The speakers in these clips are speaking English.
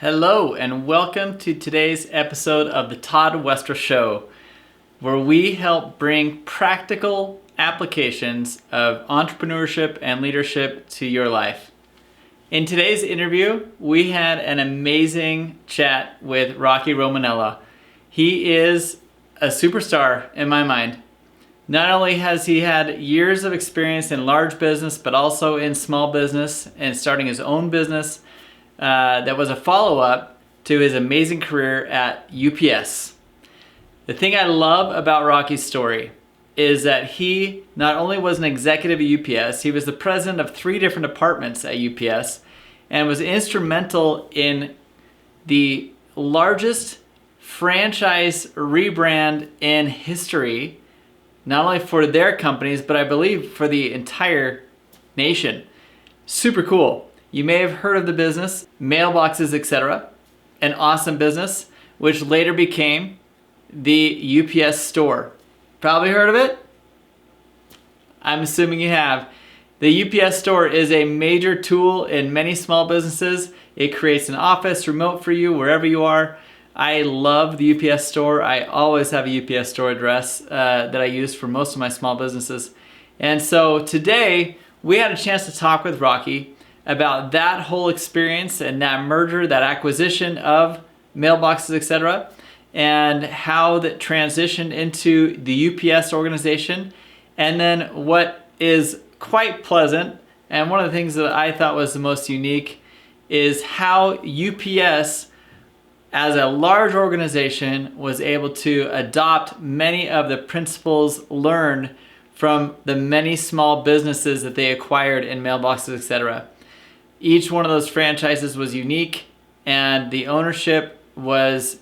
Hello, and welcome to today's episode of the Todd Westra Show, where we help bring practical applications of entrepreneurship and leadership to your life. In today's interview, we had an amazing chat with Rocky Romanella. He is a superstar in my mind. Not only has he had years of experience in large business, but also in small business and starting his own business that was a follow-up to his amazing career at UPS. The thing I love about Rocky's story is that he not only was an executive at UPS, he was the president of 3 different departments at UPS and was instrumental in the largest franchise rebrand in history, not only for their companies, but I believe for the entire nation. Super cool. You may have heard of the business, mailboxes, etc. An awesome business, which later became the UPS store. Probably heard of it? I'm assuming you have. The UPS store is a major tool in many small businesses. It creates an office remote for you wherever you are. I love the UPS store. I always have a UPS store address that I use for most of my small businesses. And so today we had a chance to talk with Rocky about that whole experience and that merger, that acquisition of mailboxes, etc., and how that transitioned into the UPS organization. And then what is quite pleasant, and one of the things that I thought was the most unique, is how UPS as a large organization was able to adopt many of the principles learned from the many small businesses that they acquired in mailboxes, etc. Each one of those franchises was unique, and the ownership was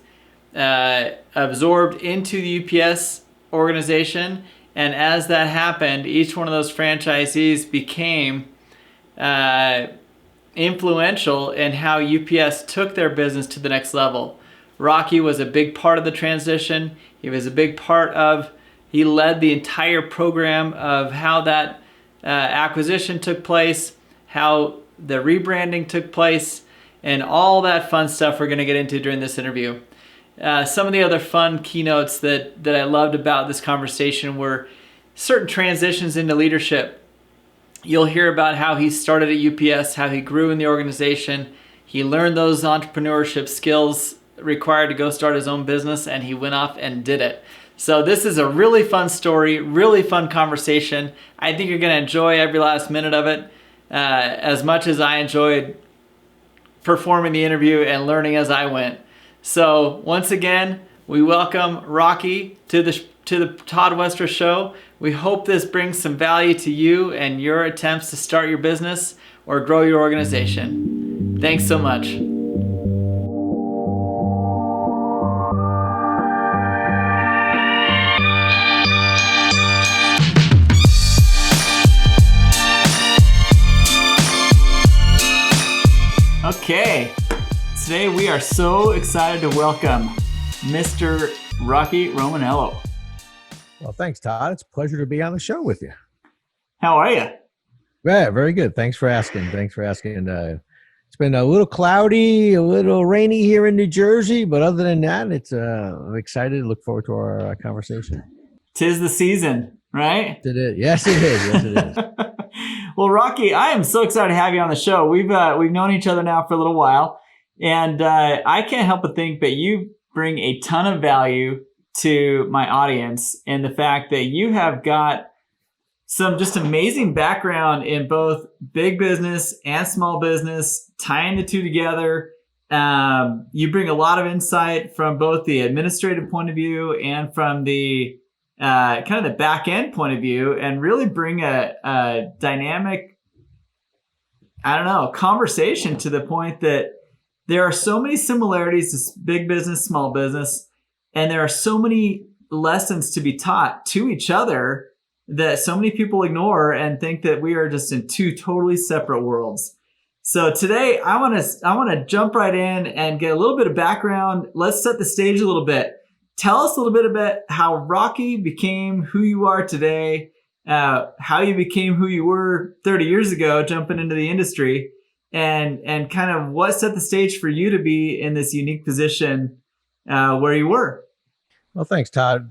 absorbed into the UPS organization. And as that happened, each one of those franchisees became influential in how UPS took their business to the next level. Rocky was a big part of the transition. He was a big part of, he led the entire program of how that acquisition took place, how the rebranding took place, and all that fun stuff we're going to get into during this interview. Some of the other fun keynotes that I loved about this conversation were certain transitions into leadership. You'll hear about how he started at UPS, how he grew in the organization. He learned those entrepreneurship skills required to go start his own business, and he went off and did it. So this is a really fun story, really fun conversation. I think you're going to enjoy every last minute of it. As much as I enjoyed performing the interview and learning as I went. So once again, we welcome Rocky to the Todd Westra Show. We hope this brings some value to you and your attempts to start your business or grow your organization. Thanks so much. Okay, today we are so excited to welcome Mr. Rocky Romanella. Well, thanks, Todd. It's a pleasure to be on the show with you. How are you? Yeah, very good. Thanks for asking. It's been a little cloudy, a little rainy here in New Jersey, but other than that, I'm excited. Look forward to our conversation. 'Tis the season, right? It is. Yes, it is. Yes, it is. Well, Rocky, I am so excited to have you on the show. We've known each other now for a little while, and I can't help but think that you bring a ton of value to my audience in the fact that you have got some just amazing background in both big business and small business, tying the two together. You bring a lot of insight from both the administrative point of view and from the kind of the back end point of view, and really bring a dynamic, conversation to the point that there are so many similarities to big business, small business, and there are so many lessons to be taught to each other that so many people ignore and think that we are just in 2 totally separate worlds. So today I want to jump right in and get a little bit of background. Let's set the stage a little bit. Tell us a little bit about how Rocky became who you are today, how you became who you were 30 years ago, jumping into the industry, and kind of what set the stage for you to be in this unique position where you were? Well, thanks, Todd.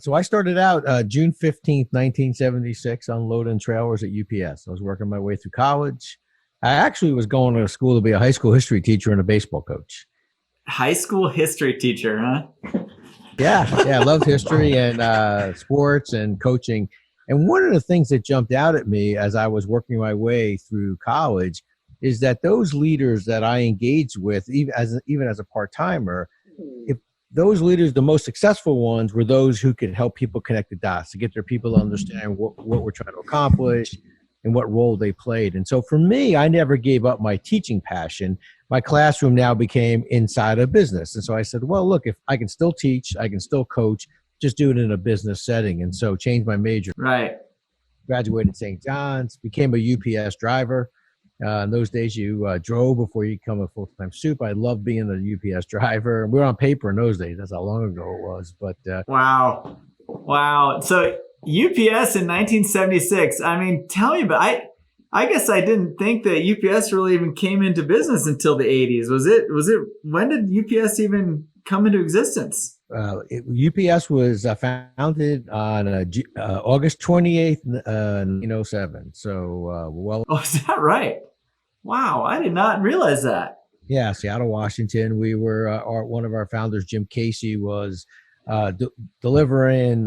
So I started out June 15th, 1976, unloading trailers at UPS. I was working my way through college. I actually was going to school to be a high school history teacher and a baseball coach. High school history teacher, huh? Yeah, I loved history and sports and coaching. And one of the things that jumped out at me as I was working my way through college is that those leaders that I engaged with, even as a part-timer, if those leaders, the most successful ones, were those who could help people connect the dots to get their people to understand what we're trying to accomplish and what role they played. And so for me, I never gave up my teaching passion. My classroom now became inside a business. And so I said, well, look, if I can still teach, I can still coach, just do it in a business setting. And so changed my major. Right. Graduated St. John's, became a UPS driver. In those days, you drove before you become a full-time soup. I loved being a UPS driver. We were on paper in those days. That's how long ago it was. But wow. So UPS in 1976. I mean, tell me about. I guess I didn't think that UPS really even came into business until the 80s. Was it? When did UPS even come into existence? UPS was founded on August 28th, 1907. So, Oh, is that right? Wow, I did not realize that. Yeah, Seattle, Washington. We were one of our founders, Jim Casey, was delivering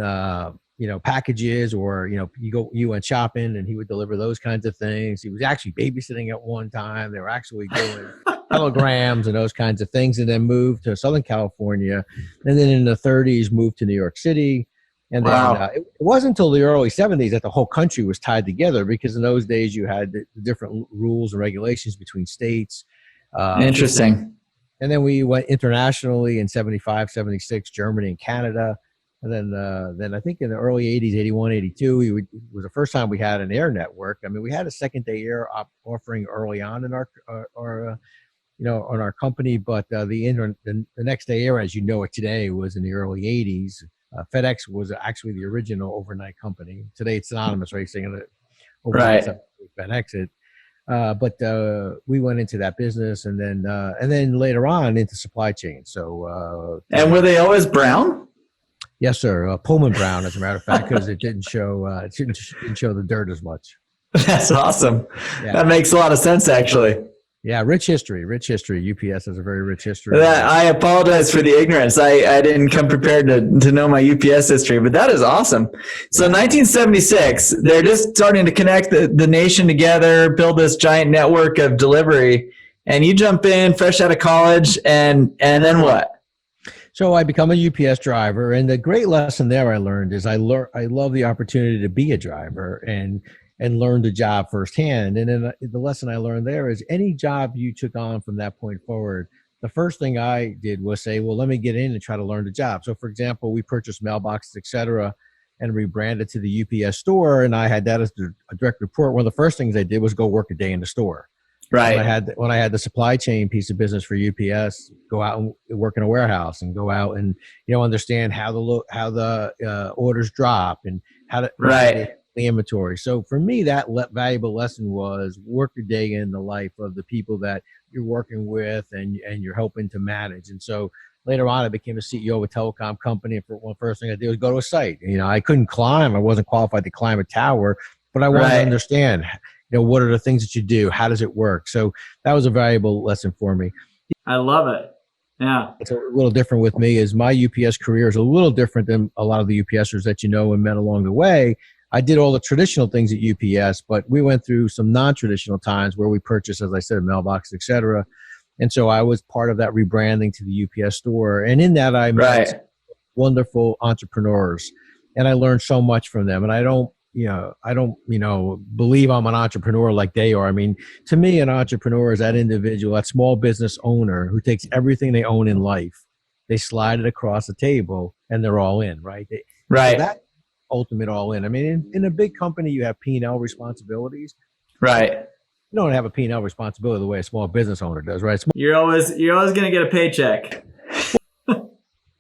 packages, or you went shopping and he would deliver those kinds of things. He was actually babysitting at one time. They were actually doing telegrams and those kinds of things, and then moved to Southern California, and then in the 30s moved to New York City. And then it wasn't until the early 70s that the whole country was tied together, because in those days you had the different rules and regulations between states. Interesting. And then we went internationally in 75, 76, Germany and Canada. And then I think in the early 80s, 81, 82, it was the first time we had an air network. I mean, we had a second day air offering early on in our on our company, but the next day air, as you know it today, was in the early 80s. FedEx was actually the original overnight company. Today it's synonymous, right? Saying that overnight FedEx. But we went into that business, and then later on into supply chain. So and were they always brown? Yes, sir. Pullman brown, as a matter of fact, because it didn't show the dirt as much. That's awesome. Yeah. That makes a lot of sense, actually. Yeah, rich history. UPS has a very rich history. I apologize for the ignorance. I didn't come prepared to know my UPS history, but that is awesome. So 1976, they're just starting to connect the nation together, build this giant network of delivery, and you jump in fresh out of college, and then what? So I become a UPS driver, and the great lesson there I learned is I love the opportunity to be a driver and learn the job firsthand. And then the lesson I learned there is any job you took on from that point forward, the first thing I did was say, well, let me get in and try to learn the job. So for example, we purchased mailboxes, et cetera, and rebranded to the UPS store. And I had that as a direct report. One of the first things I did was go work a day in the store. Right. When I had the supply chain piece of business for UPS, go out and work in a warehouse and go out and understand how the orders drop and how to the inventory. So for me, that valuable lesson was work a day in the life of the people that you're working with and you're helping to manage. And so later on, I became a CEO of a telecom company. And one first thing I did was go to a site. I couldn't climb. I wasn't qualified to climb a tower, but I wanted to understand. What are the things that you do? How does it work? So that was a valuable lesson for me. I love it. Yeah. It's a little different with me is my UPS career is a little different than a lot of the UPSers that and met along the way. I did all the traditional things at UPS, but we went through some non-traditional times where we purchased, as I said, mailboxes, et cetera. And so I was part of that rebranding to the UPS store. And in that, I met wonderful entrepreneurs, and I learned so much from them. And I don't believe I'm an entrepreneur like they are. I mean, to me, an entrepreneur is that individual, that small business owner who takes everything they own in life, they slide it across the table, and they're all in, right? So that ultimate all in. I mean, in a big company, you have P&L responsibilities. Right. You don't have a P&L responsibility the way a small business owner does, right? You're always going to get a paycheck.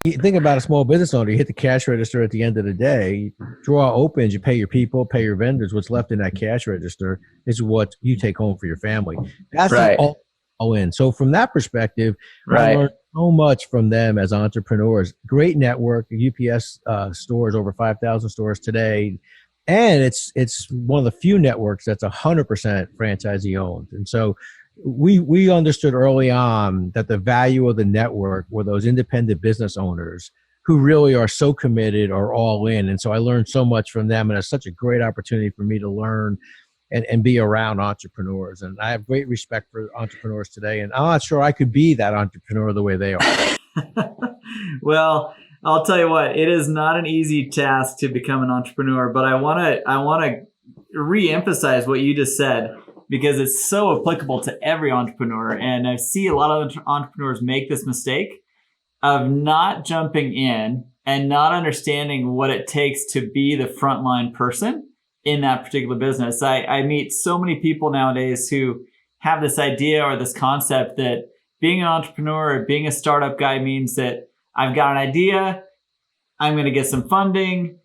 You think about a small business owner, you hit the cash register at the end of the day, draw opens, you pay your people, pay your vendors. What's left in that cash register is what you take home for your family. That's Right. the all in. So from that perspective, I Right. learned so much from them as entrepreneurs. Great network, UPS stores, over 5,000 stores today. And it's one of the few networks that's 100% franchisee owned. And so we understood early on that the value of the network were those independent business owners who really are so committed or all in. And so I learned so much from them, and it's such a great opportunity for me to learn and be around entrepreneurs. And I have great respect for entrepreneurs today, and I'm not sure I could be that entrepreneur the way they are. Well, I'll tell you what, it is not an easy task to become an entrepreneur, but I want to re-emphasize what you just said, because it's so applicable to every entrepreneur. And I see a lot of entrepreneurs make this mistake of not jumping in and not understanding what it takes to be the frontline person in that particular business. I meet so many people nowadays who have this idea or this concept that being an entrepreneur or being a startup guy means that I've got an idea, I'm going to get some funding,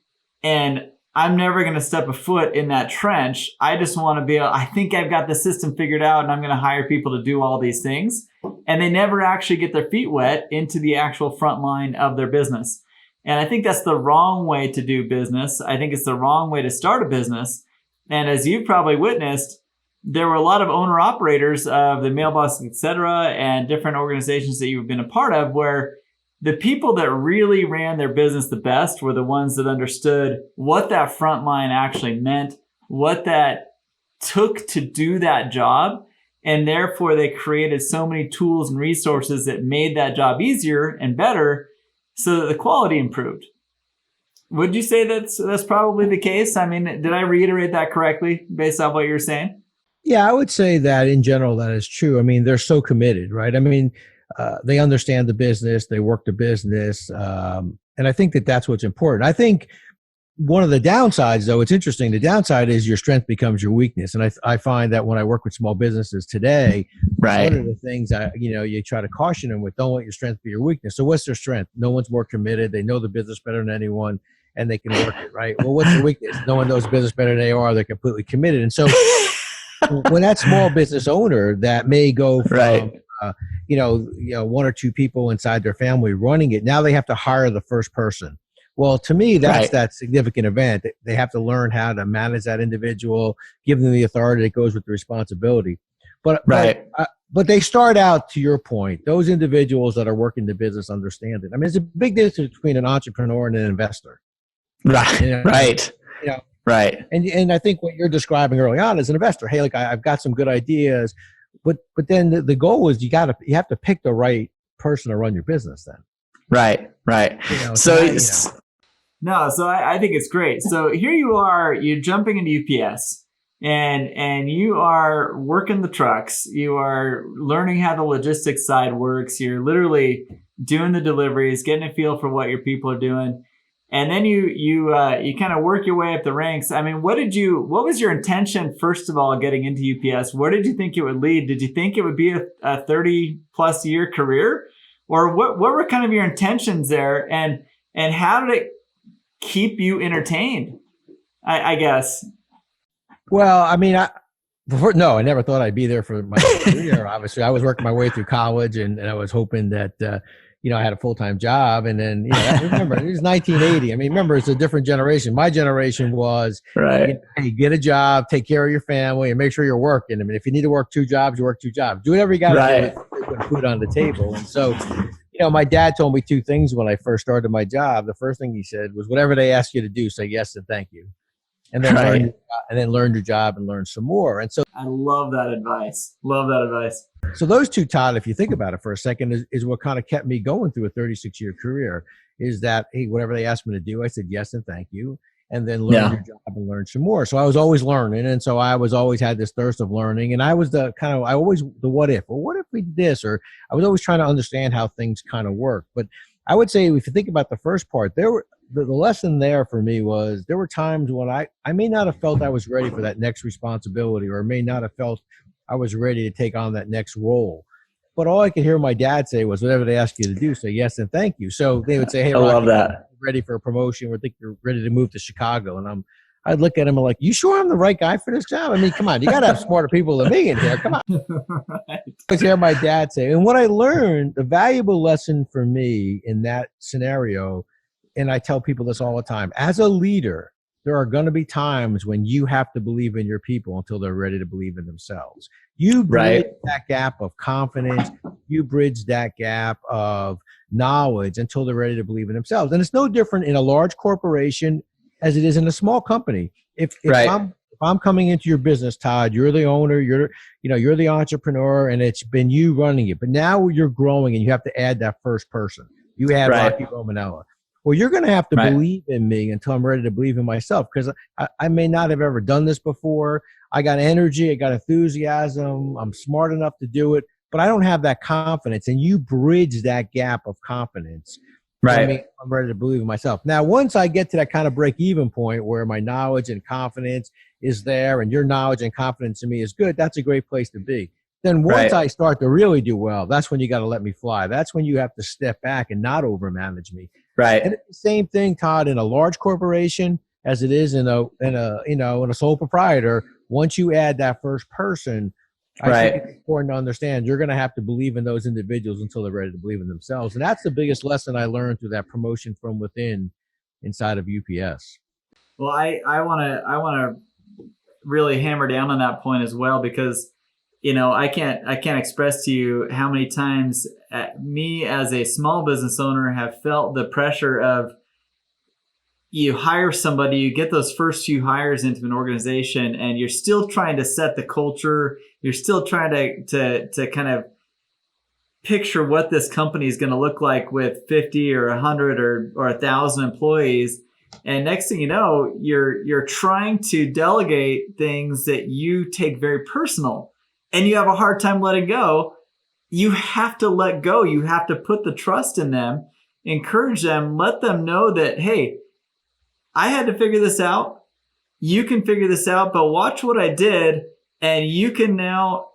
and I'm never going to step a foot in that trench. I just want to be, I think I've got the system figured out and I'm going to hire people to do all these things. And they never actually get their feet wet into the actual front line of their business. And I think that's the wrong way to do business. I think it's the wrong way to start a business. And as you've probably witnessed, there were a lot of owner operators of the mailbox, et cetera, and different organizations that you've been a part of, where the people that really ran their business the best were the ones that understood what that front line actually meant, what that took to do that job. And therefore, they created so many tools and resources that made that job easier and better so that the quality improved. Would you say that's probably the case? I mean, did I reiterate that correctly based on what you're saying? Yeah, I would say that in general, that is true. I mean, they're so committed, right? I mean, they understand the business, they work the business. And I think that that's what's important. I think one of the downsides, though, it's interesting. The downside is your strength becomes your weakness. And I find that when I work with small businesses today, Right. one of the things you try to caution them with, don't let your strength be your weakness. So what's their strength? No one's more committed. They know the business better than anyone, and they can work it, right? Well, what's their weakness? No one knows business better than they are. They're completely committed. And so when that small business owner that may go from, Right. one or two people inside their family running it, now they have to hire the first person. Well, to me, that's Right. that significant event. They have to learn how to manage that individual, give them the authority that goes with the responsibility. But they start out, to your point, those individuals that are working the business understand it. I mean, there's a big difference between an entrepreneur and an investor. Right. Right. Right. And I think what you're describing early on is an investor. Hey, look, I've got some good ideas, but then the goal is you have to pick the right person to run your business then. Right. Right. No, so I think it's great. So here you are, you're jumping into UPS and you are working the trucks. You are learning how the logistics side works. You're literally doing the deliveries, getting a feel for what your people are doing. And then you kind of work your way up the ranks. I mean, what was your intention, first of all, getting into UPS? Where did you think it would lead? Did you think it would be a 30 plus year career? Or what were kind of your intentions there? And how did it keep you entertained, I guess? Well, I mean, I never thought I'd be there for my career. Obviously, I was working my way through college, and I was hoping that I had a full-time job. And then remember, it was 1980. I mean, remember, it's a different generation. My generation was right. Hey, get a job, take care of your family, and make sure you're working. I mean, if you need to work two jobs, you work two jobs. Do whatever you got to do to put food on the table. And so, my dad told me two things when I first started my job. The first thing he said was, whatever they ask you to do, say yes and thank you. And then learn your job and learn some more. And so I love that advice. Love that advice. So those two, Todd, if you think about it for a second, is what kind of kept me going through a 36-year career, is that, hey, whatever they asked me to do, I said yes and thank you. And then learn your job and learn some more. So I was always learning. And so I was always had this thirst of learning. And I was the what if? Well, what if we did this? Or I was always trying to understand how things kind of work. But I would say, if you think about the first part, the lesson there for me was there were times when I may not have felt I was ready for that next responsibility, or may not have felt I was ready to take on that next role. But all I could hear my dad say was, whatever they ask you to do, say yes and thank you. So they would say, hey, I love Rocky, that. ready for a promotion. We think you're ready to move to Chicago. And I'd look at him and like, you sure I'm the right guy for this job? I mean, come on, you got to have smarter people than me in here. Come on. Right. I always hear my dad say, and what I learned, the valuable lesson for me in that scenario, and I tell people this all the time, as a leader, there are going to be times when you have to believe in your people until they're ready to believe in themselves. You bridge that gap of confidence. You bridge that gap of knowledge until they're ready to believe in themselves. And it's no different in a large corporation as it is in a small company. If I'm coming into your business, Todd, you're the owner, you're the entrepreneur, and it's been you running it. But now you're growing and you have to add that first person. You add Rocky Romanella. Well, you're going to have to believe in me until I'm ready to believe in myself, because I may not have ever done this before. I got energy, I got enthusiasm, I'm smart enough to do it, but I don't have that confidence. And you bridge that gap of confidence. Right. I mean, I'm ready to believe in myself. Now, once I get to that kind of break-even point where my knowledge and confidence is there and your knowledge and confidence in me is good, that's a great place to be. Then once I start to really do well, that's when you got to let me fly. That's when you have to step back and not overmanage me. Right. And it's the same thing, Todd, in a large corporation as it is in a sole proprietor. Once you add that first person, I think it's important to understand you're going to have to believe in those individuals until they're ready to believe in themselves. And that's the biggest lesson I learned through that promotion from within inside of UPS. Well, I want to really hammer down on that point as well, because I can't express to you how many times me as a small business owner have felt the pressure of, you hire somebody, you get those first few hires into an organization, and you're still trying to set the culture. You're still trying to kind of picture what this company is going to look like with 50 or 100 or 1,000 employees. And next thing you know, you're trying to delegate things that you take very personal, and you have a hard time letting go. You have to let go. You have to put the trust in them, encourage them, let them know that, hey, I had to figure this out. You can figure this out, but watch what I did, and you can now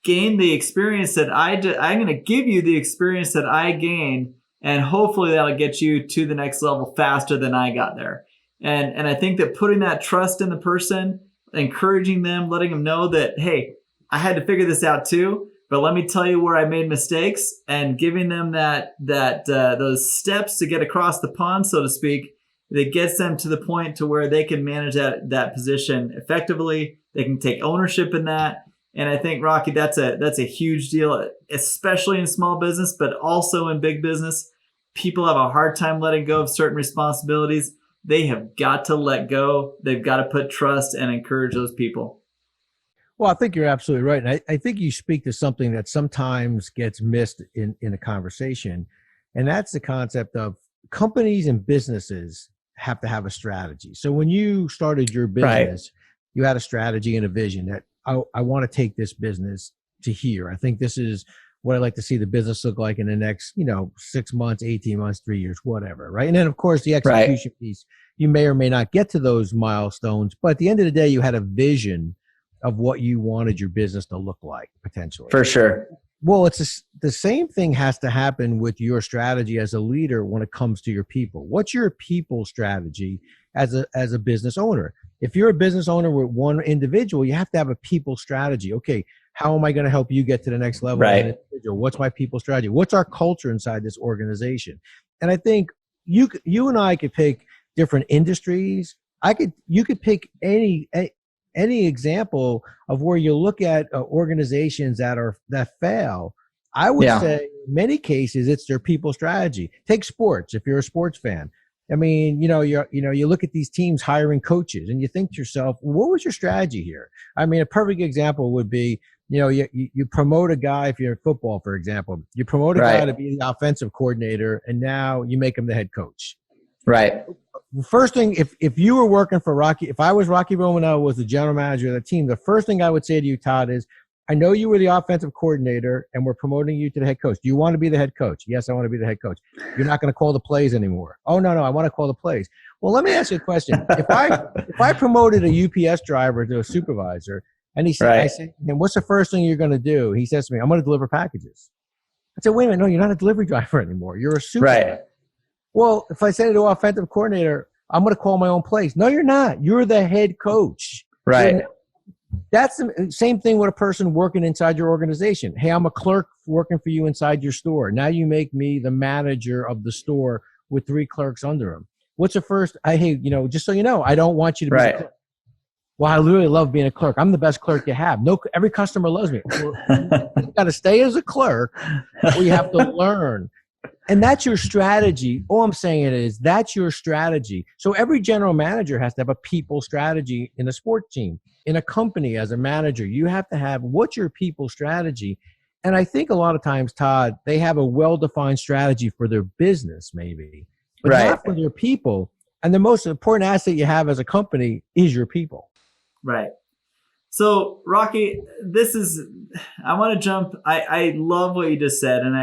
gain the experience that I did. I'm going to give you the experience that I gained, and hopefully that'll get you to the next level faster than I got there. And I think that putting that trust in the person, encouraging them, letting them know that, hey, I had to figure this out too, but let me tell you where I made mistakes, and giving them those steps to get across the pond, so to speak, that gets them to the point to where they can manage that position effectively. They can take ownership in that. And I think, Rocky, that's a huge deal, especially in small business, but also in big business. People have a hard time letting go of certain responsibilities. They have got to let go. They've got to put trust and encourage those people. Well, I think you're absolutely right. And I think you speak to something that sometimes gets missed in a conversation. And that's the concept of companies and businesses have to have a strategy. So when you started your business, you had a strategy and a vision that I want to take this business to here. I think this is what I'd like to see the business look like in the next, 6 months, 18 months, 3 years, whatever. Right. And then of course the execution piece, you may or may not get to those milestones, but at the end of the day, you had a vision of what you wanted your business to look like potentially. For sure. Well, it's the same thing has to happen with your strategy as a leader when it comes to your people. What's your people strategy as a business owner? If you're a business owner with one individual, you have to have a people strategy. Okay, how am I going to help you get to the next level as an individual? What's my people strategy? What's our culture inside this organization? And I think you and I could pick different industries. You could pick any example of where you look at organizations that fail. I would say in many cases it's their people strategy. Take sports. If you're a sports fan, I mean, you look at these teams hiring coaches, and you think to yourself, what was your strategy here? I mean, a perfect example would be, you promote a guy. If you're in football, for example, you promote a guy to be the offensive coordinator, and now you make him the head coach. Right. First thing, if you were working for Rocky, if I was Rocky Romanella, was the general manager of the team, the first thing I would say to you, Todd, is, I know you were the offensive coordinator and we're promoting you to the head coach. Do you want to be the head coach? Yes, I want to be the head coach. You're not going to call the plays anymore. Oh, no, I want to call the plays. Well, let me ask you a question. If I promoted a UPS driver to a supervisor, And he said, I said, and what's the first thing you're going to do? He says to me, I'm going to deliver packages. I said, wait a minute, no, you're not a delivery driver anymore. You're a supervisor. Well, if I say to the offensive coordinator, I'm going to call my own plays. No, you're not. You're the head coach. Right. That's the same thing with a person working inside your organization. Hey, I'm a clerk working for you inside your store. Now you make me the manager of the store with 3 clerks under him. What's the first? Hey, just so you know, I don't want you to be the clerk. Well, I really love being a clerk. I'm the best clerk you have. No, every customer loves me. Well, you got to stay as a clerk, or you have to learn. And that's your strategy. All I'm saying is that's your strategy. So every general manager has to have a people strategy in a sports team. In a company as a manager, you have to have what's your people strategy. And I think a lot of times, Todd, they have a well-defined strategy for their business maybe, but not for their people. And the most important asset you have as a company is your people. Right. So Rocky, I want to jump. I love what you just said. And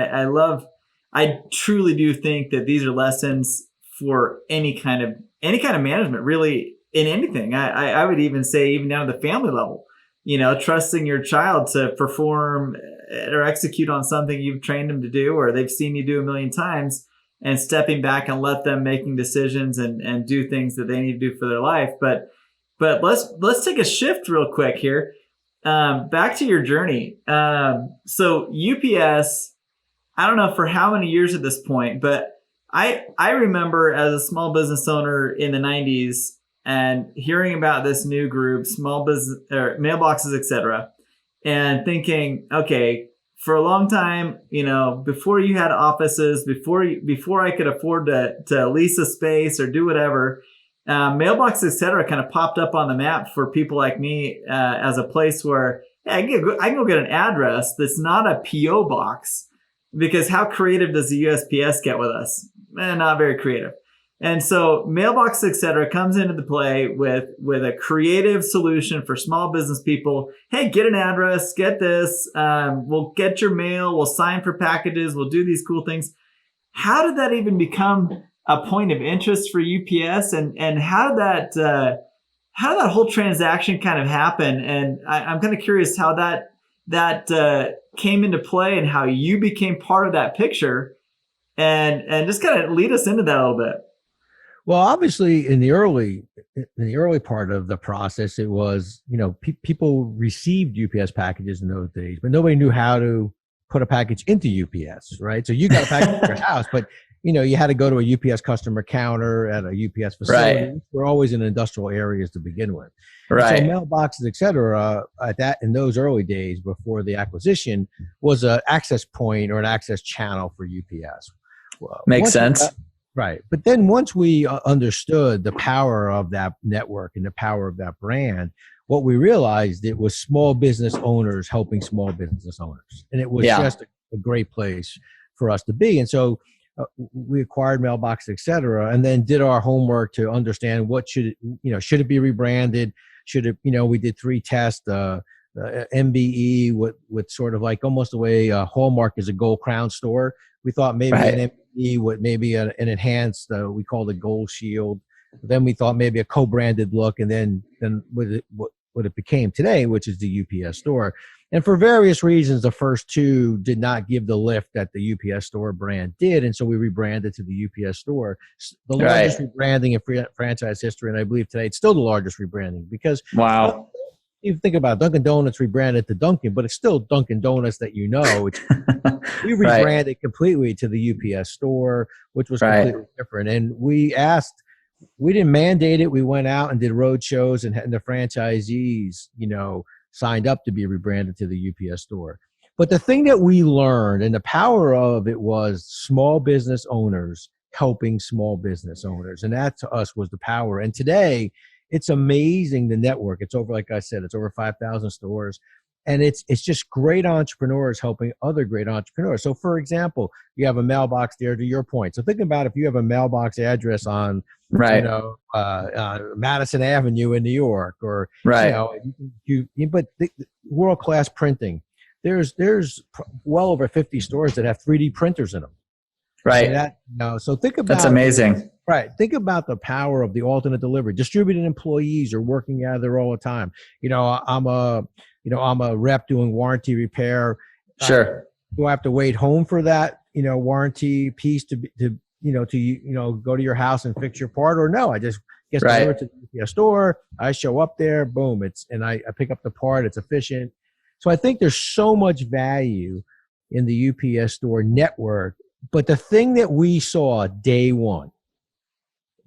I truly do think that these are lessons for any kind of management, really, in anything. I would even say, even down to the family level, trusting your child to perform or execute on something you've trained them to do, or they've seen you do a million times, and stepping back and let them making decisions and do things that they need to do for their life. But let's take a shift real quick here. Back to your journey. So UPS, I don't know for how many years at this point, but I remember as a small business owner in the 90s and hearing about this new group, small business or mailboxes, etc., and thinking, okay, for a long time, before you had offices, before I could afford to lease a space or do whatever, mailboxes, etc., kind of popped up on the map for people like me as a place where I can go get an address that's not a PO box, because how creative does the USPS get with us? Not very creative. And so mailbox, etc., comes into the play with a creative solution for small business people. Hey, get an address, get this. We'll get your mail. We'll sign for packages. We'll do these cool things. How did that even become a point of interest for UPS? And how did that whole transaction kind of happen? And I'm kind of curious how that came into play and how you became part of that picture, and just kind of lead us into that a little bit. Well, obviously, in the early part of the process, it was people received UPS packages in those days, but nobody knew how to put a package into UPS, right? So you got a package at your house, but you had to go to a UPS customer counter at a UPS facility. Right. We're always in industrial areas to begin with. Right. And so mailboxes, et cetera, in those early days before the acquisition was an access point or an access channel for UPS. Makes sense. Right. But then once we understood the power of that network and the power of that brand, what we realized, it was small business owners helping small business owners. And it was just a great place for us to be. And so we acquired Mailbox, et cetera, and then did our homework to understand what should it be rebranded? Should it, we did 3 tests, MBE with sort of like almost the way Hallmark is a gold crown store. We thought maybe an MBE with maybe an enhanced, we called it Gold Shield. Then we thought maybe a co-branded look, and then what it became today, which is the UPS store. And for various reasons, the first 2 did not give the lift that the UPS store brand did. And so we rebranded to the UPS store, the largest rebranding in franchise history. And I believe today it's still the largest rebranding because you think about Dunkin' Donuts rebranded to Dunkin', but it's still Dunkin' Donuts that we rebranded completely to the UPS store, which was completely different. And we didn't mandate it. We went out and did road shows, and the franchisees, signed up to be rebranded to the UPS store. But the thing that we learned, and the power of it, was small business owners helping small business owners. And that to us was the power. And today it's amazing, the network. It's over, like I said, it's over 5,000 stores. And it's just great entrepreneurs helping other great entrepreneurs. So for example, you have a mailbox there, to your point. So think about if you have a mailbox address on, Madison Avenue in New York, or, but world-class printing. There's well over 50 stores that have 3D printers in them. Right. And that, so think about That's amazing. Right. Think about the power of the alternate delivery. Distributed employees are working out of there all the time. I'm a rep doing warranty repair. Sure. Do I have to wait home for that, warranty piece to go to your house and fix your part, or no? I just get delivered to the UPS store. I show up there, boom, I pick up the part. It's efficient. So I think there's so much value in the UPS store network. But the thing that we saw day one,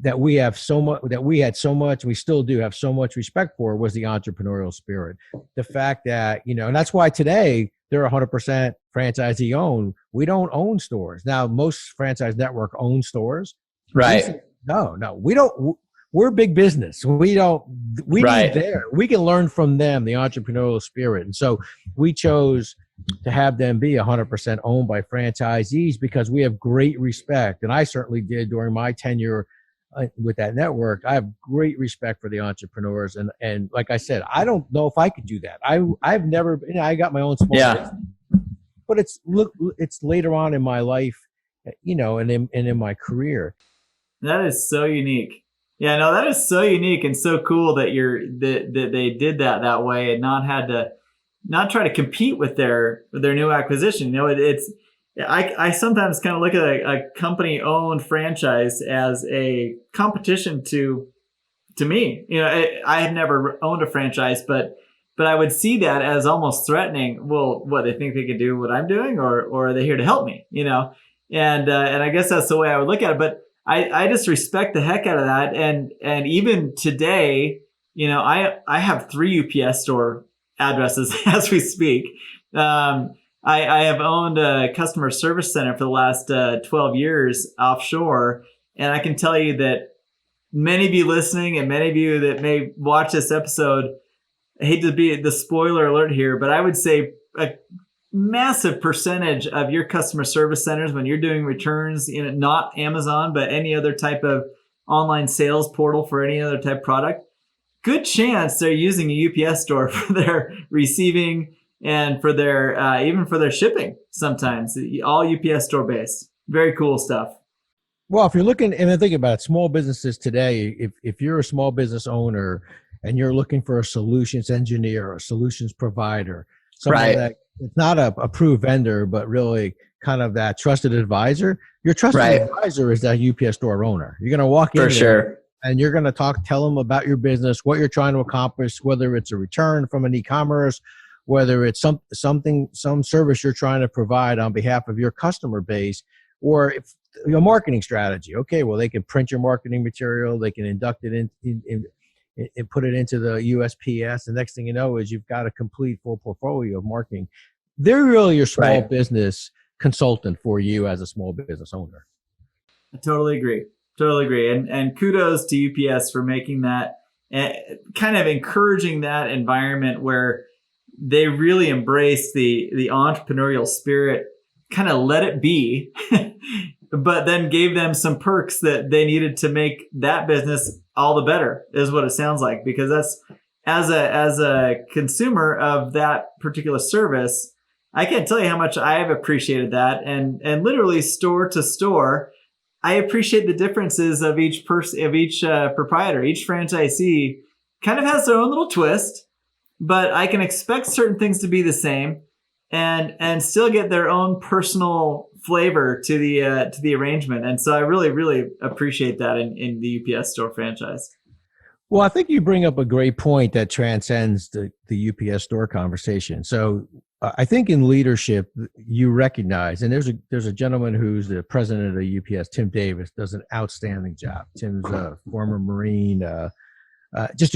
that we had so much, we still do have so much respect for, was the entrepreneurial spirit. The fact that, and that's why today they're 100% franchisee owned. We don't own stores. Now, most franchise network own stores. Right. No, we don't. We're big business. We need there. We can learn from them, the entrepreneurial spirit. And so we chose to have them be 100% owned by franchisees because we have great respect. And I certainly did during my tenure with that network. I have great respect for the entrepreneurs. And like I said, I don't know if I could do that. I've never, I got my own small business, but it's later on in my life, and in my career. That is so unique. Yeah, no, that is so unique and so cool that that they did that way and not try to compete with their new acquisition. I sometimes kind of look at a company owned franchise as a competition to me. I have never owned a franchise, but I would see that as almost threatening. Well, what, they think they can do what I'm doing, or are they here to help me? And I guess that's the way I would look at it. But I just respect the heck out of that. And even today, I have 3 UPS store addresses as we speak. I have owned a customer service center for the last 12 years offshore. And I can tell you that many of you listening and many of you that may watch this episode, I hate to be the spoiler alert here, but I would say a massive percentage of your customer service centers, when you're doing returns, not Amazon, but any other type of online sales portal for any other type of product, good chance they're using a UPS store for their receiving and for their even for their shipping. Sometimes all UPS store based. Very cool stuff. Well, if you're looking, and think about it, small businesses today, if you're a small business owner and you're looking for a solutions engineer or a solutions provider, someone that it's not a approved vendor, but really kind of that trusted advisor. Your trusted advisor is that UPS store owner. You're going to walk in there and you're going to tell them about your business, what you're trying to accomplish, whether it's a return from an e-commerce, whether it's some service you're trying to provide on behalf of your customer base, or if your marketing strategy. Okay, well, they can print your marketing material, they can induct it in and put it into the USPS. The next thing you know is you've got a complete full portfolio of marketing. They're really your small business consultant for you as a small business owner. I totally agree. And kudos to UPS for making that, kind of encouraging that environment where they really embrace the entrepreneurial spirit, kind of let it be, but then gave them some perks that they needed to make that business all the better, is what it sounds like. Because that's, as a consumer of that particular service, I can't tell you how much I have appreciated that. And literally store to store, I appreciate the differences of each person, of each proprietor. Each franchisee kind of has their own little twist, but I can expect certain things to be the same and still get their own personal flavor to the arrangement. And so I really, really appreciate that in the UPS store franchise. Well, I think you bring up a great point that transcends the UPS store conversation. So I think in leadership, you recognize, and there's a gentleman who's the president of the UPS, Tim Davis, does an outstanding job. Tim's a former Marine, just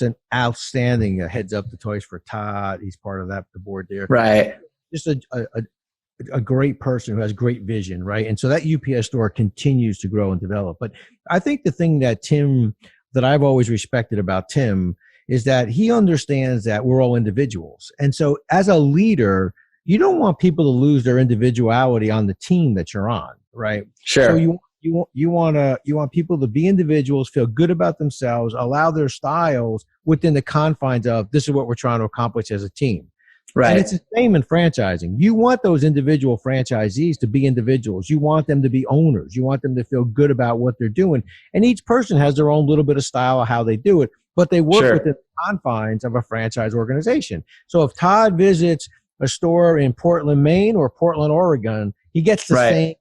an outstanding heads up the toys for Todd. He's part of the board there. Right. Just a great person who has great vision, right? And so that UPS store continues to grow and develop. But I think the thing that I've always respected about Tim is that he understands that we're all individuals. And so as a leader, you don't want people to lose their individuality on the team that you're on, right? Sure. So you want people to be individuals, feel good about themselves, allow their styles within the confines of this is what we're trying to accomplish as a team. And Right. it's the same in franchising. You want those individual franchisees to be individuals. You want them to be owners. You want them to feel good about what they're doing. And each person has their own little bit of style of how they do it, but they work Sure. within the confines of a franchise organization. So if Todd visits a store in Portland, Maine or Portland, Oregon, he gets the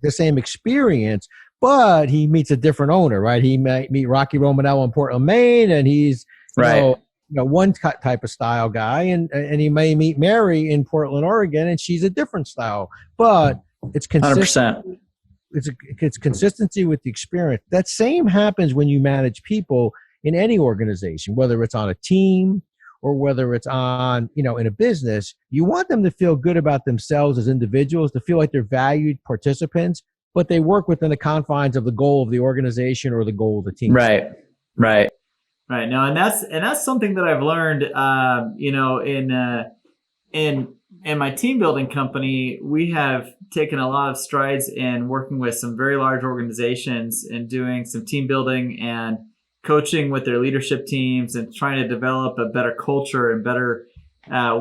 same experience, but he meets a different owner, right? He might meet Rocky Romanella in Portland, Maine, and he's, one type of style guy, and he may meet Mary in Portland, Oregon, and she's a different style. But it's consistent. 100%. It's consistency with the experience. That same happens when you manage people in any organization, whether it's on a team or whether it's on, in a business. You want them to feel good about themselves as individuals, to feel like they're valued participants, but they work within the confines of the goal of the organization or the goal of the team. Right. Now, and that's something that I've learned, in my team building company. We have taken a lot of strides in working with some very large organizations and doing some team building and coaching with their leadership teams and trying to develop a better culture and better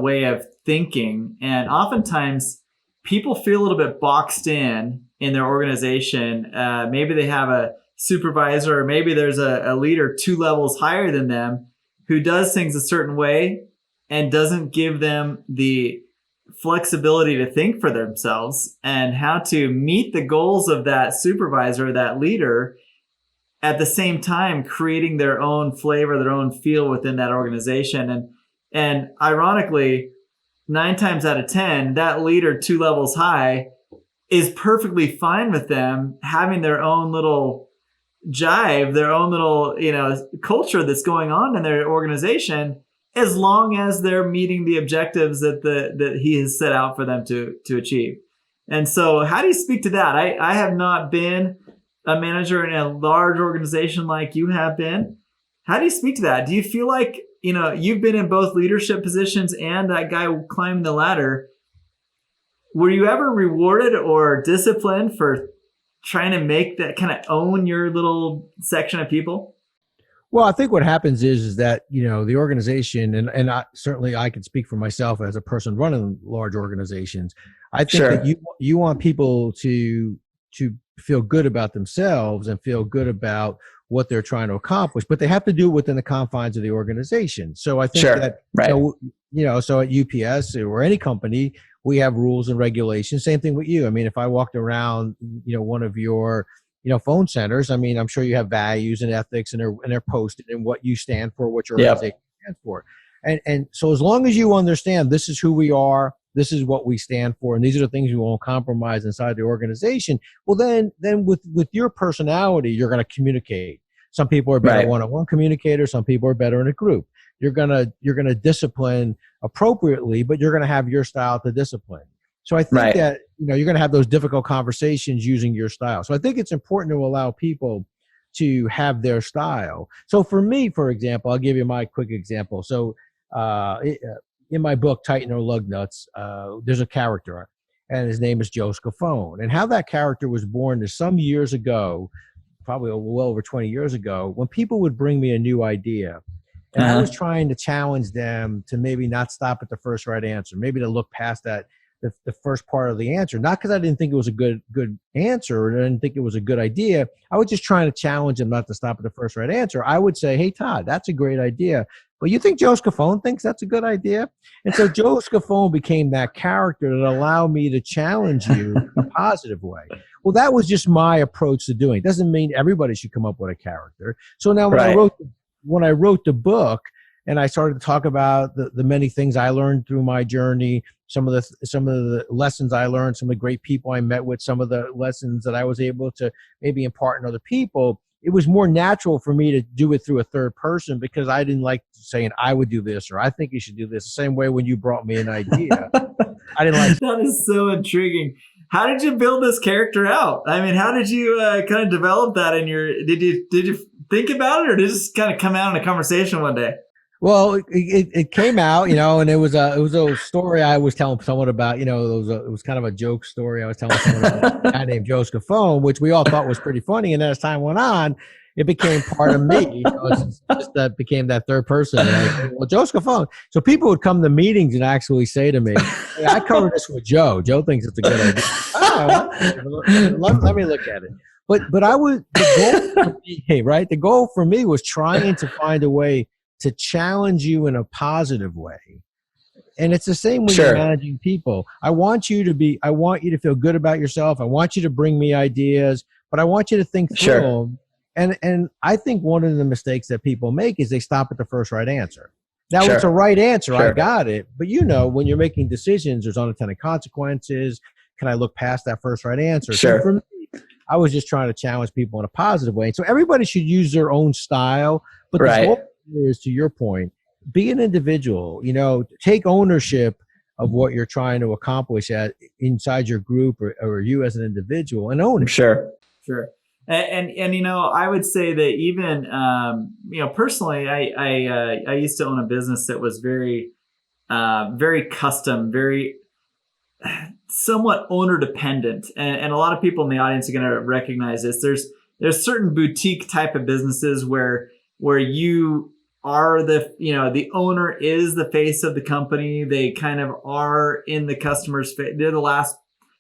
way of thinking. And oftentimes people feel a little bit boxed in their organization. Maybe they have a supervisor, or maybe there's a leader 2 levels higher than them who does things a certain way and doesn't give them the flexibility to think for themselves and how to meet the goals of that supervisor, that leader, at the same time creating their own flavor, their own feel within that organization. And ironically, 9 times out of 10, that leader 2 levels high is perfectly fine with them having their own little jive, their own little, culture that's going on in their organization, as long as they're meeting the objectives that he has set out for them to achieve. And so how do you speak to that? I have not been a manager in a large organization like you have been. How do you speak to that? Do you feel like, you've been in both leadership positions and that guy climbing the ladder? Were you ever rewarded or disciplined for trying to make that kind of own your little section of people? Well, I think what happens is that, the organization, and I can speak for myself as a person running large organizations. I think that you want people to feel good about themselves and feel good about what they're trying to accomplish, but they have to do it within the confines of the organization. So I think so at UPS or any company, we have rules and regulations. Same thing with you. I mean, if I walked around, one of your, phone centers, I mean, I'm sure you have values and ethics, and they're posted in what you stand for, what your organization stands for. And so as long as you understand this is who we are, this is what we stand for, and these are the things we won't compromise inside the organization, well, then with your personality, you're going to communicate. Some people are better one-on-one communicators. Some people are better in a group. You're gonna discipline appropriately, but you're gonna have your style to discipline. So I think that you're gonna have those difficult conversations using your style. So I think it's important to allow people to have their style. So for me, for example, I'll give you my quick example. So in my book, Tighten or Lug Nuts, there's a character, and his name is Joe Scafone. And how that character was born is some years ago, probably well over 20 years ago, when people would bring me a new idea. And I was trying to challenge them to maybe not stop at the first right answer, maybe to look past that, the first part of the answer. Not because I didn't think it was a good answer, or I didn't think it was a good idea. I was just trying to challenge them not to stop at the first right answer. I would say, hey, Todd, that's a great idea. But you think Joe Scafone thinks that's a good idea? And so Joe Scafone became that character that allowed me to challenge you in a positive way. Well, that was just my approach to doing it. Doesn't mean everybody should come up with a character. So now when I wrote the book and I started to talk about the many things I learned through my journey, some of the lessons I learned, some of the great people I met with, some of the lessons that I was able to maybe impart in other people, it was more natural for me to do it through a third person, because I didn't like saying I would do this or I think you should do this. The same way when you brought me an idea, I didn't like. That is so intriguing. How did you build this character out? I mean, how did you kind of develop that in your? Did you think about it, or did it just kind of come out in a conversation one day? Well, it came out, and it was a story I was telling someone about. It was kind of a joke story I was telling someone about a guy named Joe Scafone, which we all thought was pretty funny. And as time went on, it became part of me. It's just that became that third person. Like, well, Joe Scafone. So people would come to meetings and actually say to me, hey, I covered this with Joe. Joe thinks it's a good idea. Let me look at it. But I was the goal for me, hey, right? The goal for me was trying to find a way to challenge you in a positive way. And it's the same when you're managing people. I want you to feel good about yourself. I want you to bring me ideas, but I want you to think through them. And I think one of the mistakes that people make is they stop at the first right answer. Now, it's a right answer. I got it. But when you're making decisions, there's unintended consequences. Can I look past that first right answer? So for me, I was just trying to challenge people in a positive way. And so everybody should use their own style. But the goal is, to your point, be an individual, take ownership of what you're trying to accomplish inside your group or you as an individual, and own it. Sure. And I would say that even, personally, I used to own a business that was very, very custom, very somewhat owner dependent. And a lot of people in the audience are going to recognize this. There's certain boutique type of businesses where you are the owner is the face of the company. They kind of are in the customer's face. They're the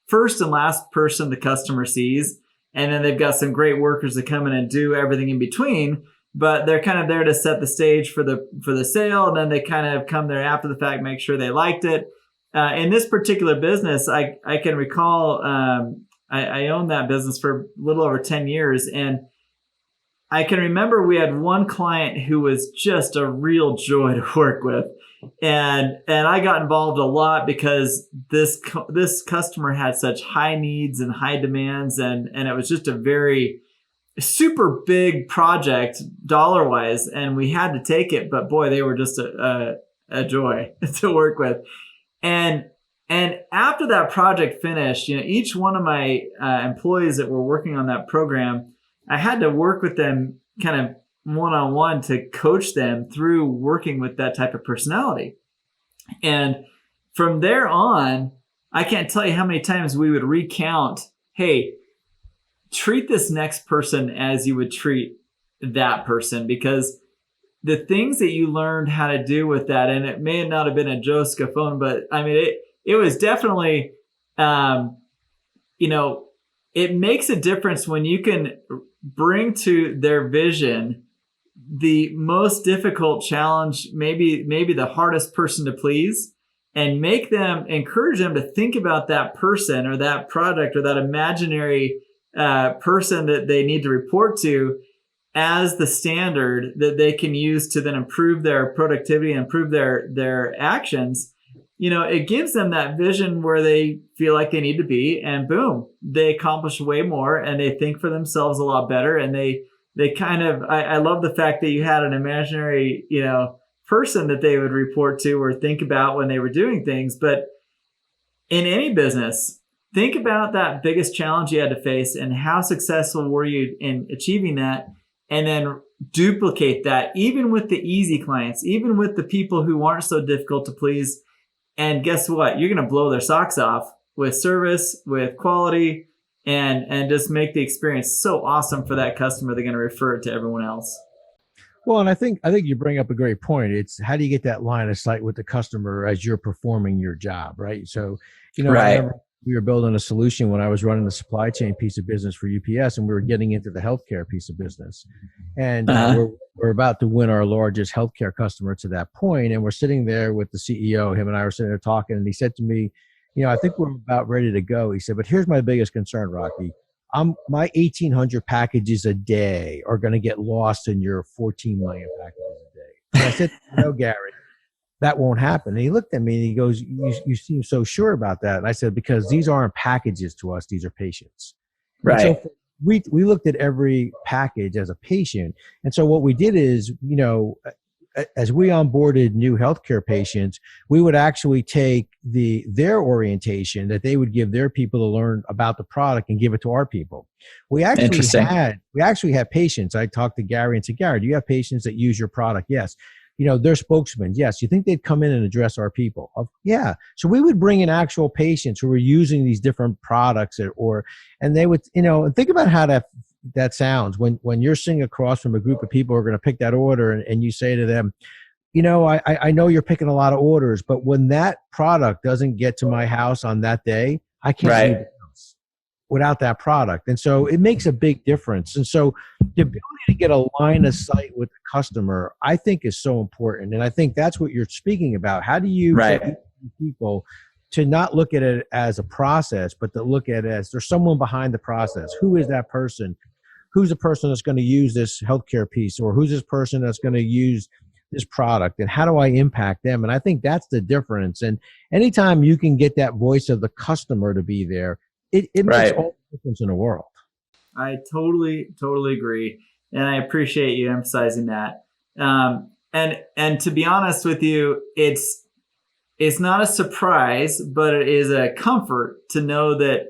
first and last person the customer sees. And then they've got some great workers that come in and do everything in between, but they're kind of there to set the stage for the sale. And then they kind of come there after the fact, make sure they liked it. In this particular business, I can recall, I owned that business for a little over 10 years. And I can remember we had one client who was just a real joy to work with. And I got involved a lot because this customer had such high needs and high demands. And it was just a very super big project dollar wise. And we had to take it, but boy, they were just a joy to work with. And after that project finished, each one of my employees that were working on that program, I had to work with them kind of one-on-one to coach them through working with that type of personality. And from there on, I can't tell you how many times we would recount, hey, treat this next person as you would treat that person, because the things that you learned how to do with that, and it may not have been a Joe Scafone, but I mean, it was definitely, it makes a difference when you can bring to their vision the most difficult challenge, maybe the hardest person to please, and encourage them to think about that person or that product or that imaginary person that they need to report to as the standard that they can use to then improve their productivity and improve their actions. It gives them that vision where they feel like they need to be, and boom, they accomplish way more and they think for themselves a lot better. And they kind of, I love the fact that you had an imaginary, person that they would report to or think about when they were doing things. But in any business, think about that biggest challenge you had to face and how successful were you in achieving that, and then duplicate that even with the easy clients, even with the people who aren't so difficult to please. And guess what? You're going to blow their socks off with service, with quality, and just make the experience so awesome for that customer. They're going to refer it to everyone else. Well, and I think you bring up a great point. It's how do you get that line of sight with the customer as you're performing your job, right? So, I remember we were building a solution when I was running the supply chain piece of business for UPS, and we were getting into the healthcare piece of business. And we're about to win our largest healthcare customer to that point, and we're sitting there with the CEO. Him and I were sitting there talking, and he said to me, I think we're about ready to go. He said, but here's my biggest concern, Rocky. My 1,800 packages a day are going to get lost in your 14 million packages a day. And I said, no, Gary, that won't happen. And he looked at me and he goes, you seem so sure about that. And I said, because these aren't packages to us. These are patients. Right. And so we looked at every package as a patient. And so what we did is, as we onboarded new healthcare patients, we would actually take their orientation that they would give their people to learn about the product and give it to our people. We actually had patients. I talked to Gary and said, Gary, do you have patients that use your product? Yes. They're spokesmen. Yes. You think they'd come in and address our people? Yeah. So we would bring in actual patients who were using these different products and they would, think about how that that sounds when you're sitting across from a group of people who are going to pick that order, and you say to them, I know you're picking a lot of orders, but when that product doesn't get to my house on that day, I can't leave the house without that product. And so it makes a big difference. And so the ability to get a line of sight with the customer, I think, is so important. And I think that's what you're speaking about. How do you get people to not look at it as a process, but to look at it as there's someone behind the process? Who is that person? Who's the person that's going to use this healthcare piece? Or who's this person that's going to use this product? And how do I impact them? And I think that's the difference. And anytime you can get that voice of the customer to be there, it makes all the difference in the world. I totally agree. And I appreciate you emphasizing that. And to be honest with you, it's not a surprise, but it is a comfort to know that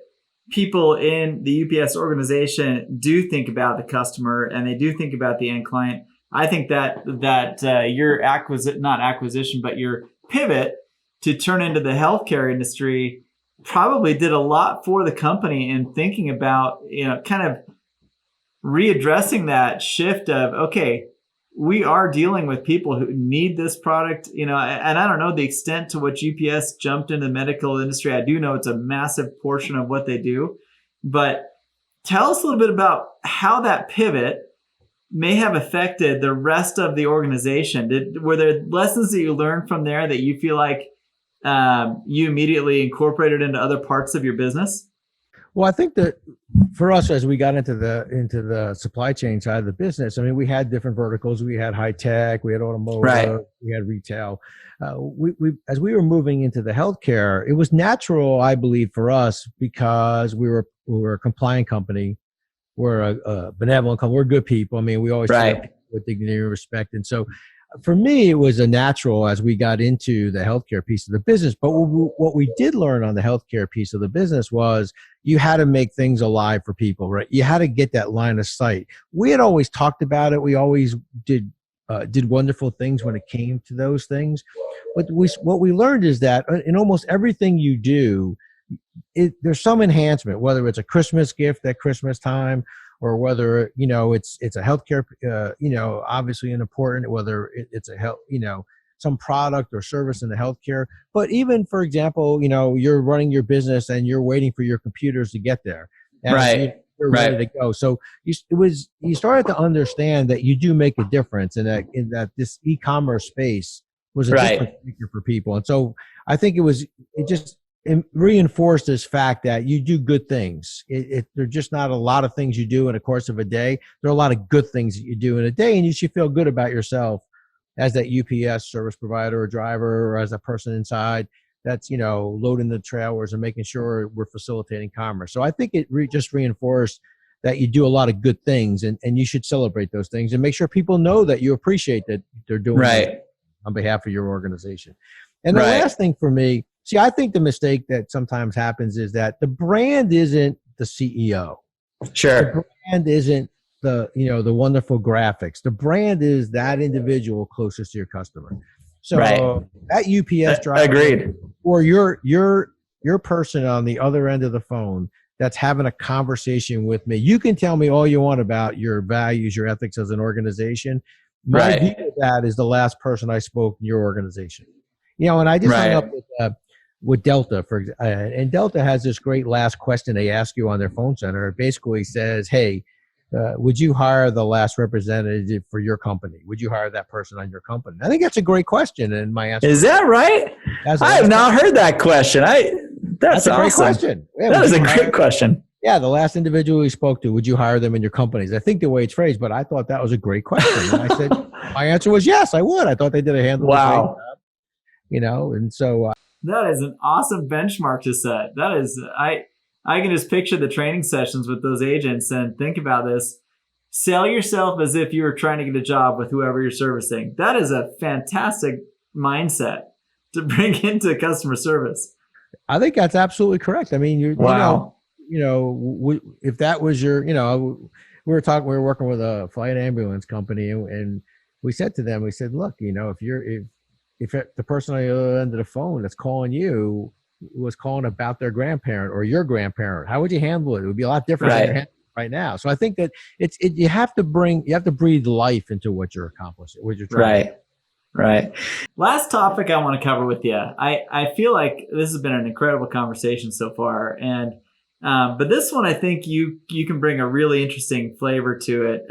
people in the UPS organization do think about the customer and they do think about the end client. I think that your your pivot to turn into the healthcare industry probably did a lot for the company in thinking about, kind of readdressing that shift of, okay, we are dealing with people who need this product, and I don't know the extent to which UPS jumped into the medical industry. I do know it's a massive portion of what they do, but tell us a little bit about how that pivot may have affected the rest of the organization. Were there lessons that you learned from there that you feel like you immediately incorporated into other parts of your business? Well, I think that for us, as we got into the supply chain side of the business, I mean, we had different verticals. We had high tech, we had automotive, we had retail. We as we were moving into the healthcare, it was natural, I believe, for us because we were a compliant company. We're a benevolent company. We're good people. I mean, we always treat people with dignity and respect. And so for me, it was a natural as we got into the healthcare piece of the business. But what we did learn on the healthcare piece of the business was you had to make things alive for people, right? You had to get that line of sight. We had always talked about it. We always did wonderful things when it came to those things. But what we learned is that in almost everything you do, there's some enhancement, whether it's a Christmas gift at Christmas time, or whether, it's a healthcare, obviously important, whether it's a health, some product or service in the healthcare. But even, for example, you're running your business and you're waiting for your computers to get there. And you're ready to go. So you started to understand that you do make a difference, and that this e-commerce space was a difference maker for people. And so I think it reinforced this fact that you do good things. There are just not a lot of things you do in the course of a day. There are a lot of good things that you do in a day, and you should feel good about yourself as that UPS service provider or driver, or as a person inside that's, loading the trailers and making sure we're facilitating commerce. So I think it just reinforced that you do a lot of good things, and you should celebrate those things and make sure people know that you appreciate that they're doing it on behalf of your organization. And the last thing for me, I think the mistake that sometimes happens is that the brand isn't the CEO. Sure. The brand isn't the wonderful graphics. The brand is that individual closest to your customer. So that UPS driver, agreed, or your person on the other end of the phone that's having a conversation with me, you can tell me all you want about your values, your ethics as an organization. My view of that is the last person I spoke in your organization. And I just hung up with Delta, and Delta has this great last question they ask you on their phone center. It basically says, hey, would you hire the last representative for your company? Would you hire that person on your company? I think that's a great question. And my answer is that right? I have not heard that question. That's a awesome. great question. Yeah, that is a great question. Yeah, the last individual you spoke to, would you hire them in your companies? I think the way it's phrased, but I thought that was a great question. And I said, my answer was yes, I would. I thought they did a handle. Wow. And so that is an awesome benchmark to set. That is, I can just picture the training sessions with those agents and think about this. Sell yourself as if you were trying to get a job with whoever you're servicing. That is a fantastic mindset to bring into customer service. I think that's absolutely correct. I mean, if that was your, we were working with a flight ambulance company, and we said to them, look, if the person on the other end of the phone that's calling you was calling about their grandparent or your grandparent, how would you handle it? It would be a lot different than right now. So I think that you have to breathe life into what you're accomplishing, what you're trying to do. Right. Last topic I want to cover with you. I feel like this has been an incredible conversation so far, and but this one I think you can bring a really interesting flavor to it.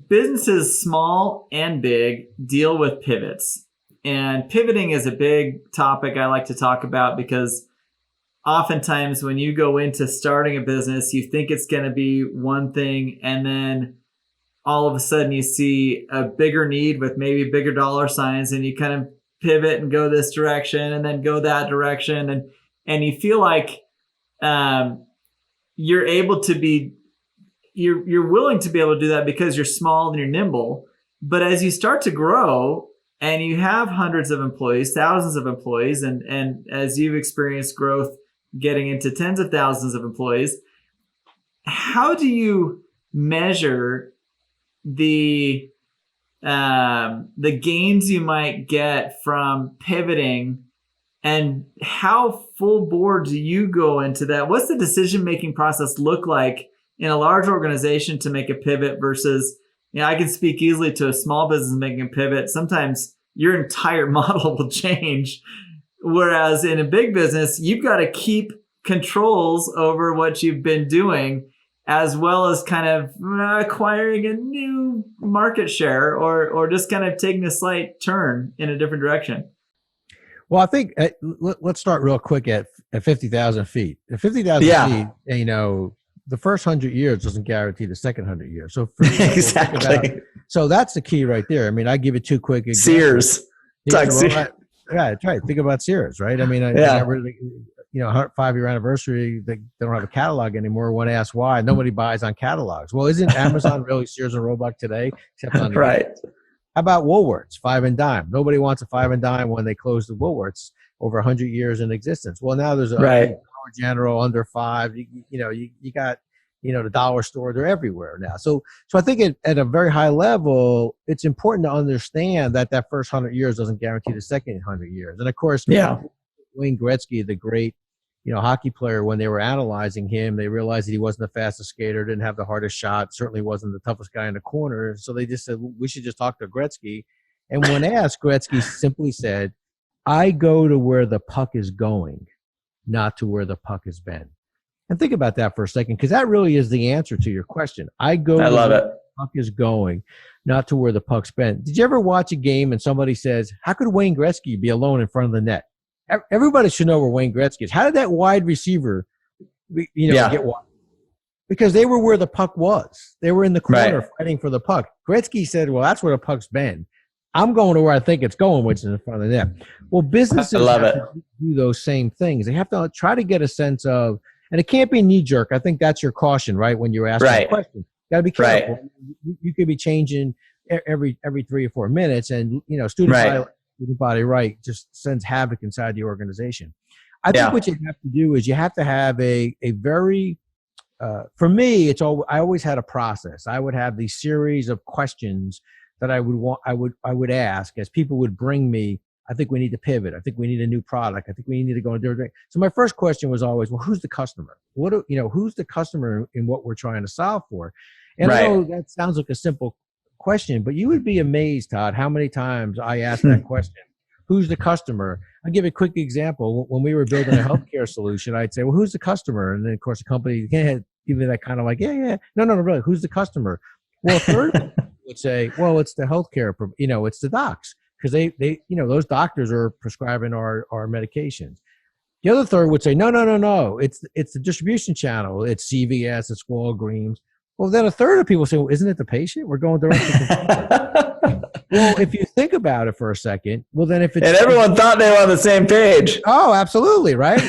Businesses small and big deal with pivots, and pivoting is a big topic I like to talk about because oftentimes when you go into starting a business, you think it's going to be one thing, and then all of a sudden you see a bigger need with maybe bigger dollar signs, and you kind of pivot and go this direction and then go that direction. And you feel like you're able to be, you're willing to be able to do that because you're small and you're nimble. But as you start to grow and you have hundreds of employees, thousands of employees, and as you've experienced growth getting into tens of thousands of employees, how do you measure the gains you might get from pivoting, and how full board do you go into that? What's the decision-making process look like in a large organization to make a pivot versus, I can speak easily to a small business making a pivot. Sometimes your entire model will change. Whereas in a big business, you've got to keep controls over what you've been doing, as well as kind of acquiring a new market share or just kind of taking a slight turn in a different direction. Well, I think let's start real quick at 50,000 feet. At 50,000 feet, the first 100 years doesn't guarantee the second 100 years. So for exactly. So that's the key right there. I mean, I give it two quick examples. Sears. Yeah, that's right. Think about Sears, right? I mean, I never, 5-year anniversary, they don't have a catalog anymore. When asked why, nobody buys on catalogs. Well, isn't Amazon really Sears and Roebuck today? Except on right. How about Woolworths, 5 and dime? Nobody wants a 5 and dime when they closed the Woolworths over 100 years in existence. Well, now there's a Dollar General under 5. You got, the dollar store. They're everywhere now. So I think at a very high level, it's important to understand that first 100 years doesn't guarantee the second 100 years. And of course, Wayne Gretzky, the great hockey player, when they were analyzing him, they realized that he wasn't the fastest skater, didn't have the hardest shot, certainly wasn't the toughest guy in the corner. So they just said, we should just talk to Gretzky. And when asked, Gretzky simply said, I go to where the puck is going, not to where the puck has been. And think about that for a second, because that really is the answer to your question. I go to where the puck is going, not to where the puck's been. Did you ever watch a game and somebody says, how could Wayne Gretzky be alone in front of the net? Everybody should know where Wayne Gretzky is. How did that wide receiver, get wide? Because they were where the puck was. They were in the corner fighting for the puck. Gretzky said, well, that's where the puck's been. I'm going to where I think it's going, which is in front of the net. Well, businesses have to do those same things. They have to try to get a sense of, and it can't be knee-jerk. I think that's your caution, right, when you're asking a question. Got to be careful. Right. You could be changing every 3 or 4 minutes, and, student body just sends havoc inside the organization. I think what you have to do is you have to have a very for me, I always had a process. I would have these series of questions that I would ask as people would bring me. I think we need to pivot. I think we need a new product. I think we need to go in a different direction. So my first question was always, well, who's the customer? Who's the customer in what we're trying to solve for? And I know that sounds like a simple question, but you would be amazed, Todd, how many times I asked that question. Who's the customer? I'll give you a quick example. When we were building a healthcare solution, I'd say, well, who's the customer? And then, of course, the company can't give me that kind of like, no, really, who's the customer? Well, a third would say, well, it's the healthcare, it's the docs, because they those doctors are prescribing our medications. The other third would say, no, it's the distribution channel. It's CVS, it's Walgreens. Well, then a third of people say, well, isn't it the patient? We're going directly to the patient. Well, if you think about it for a second, well, then if it's... And everyone thought they were on the same page. Oh, absolutely, right?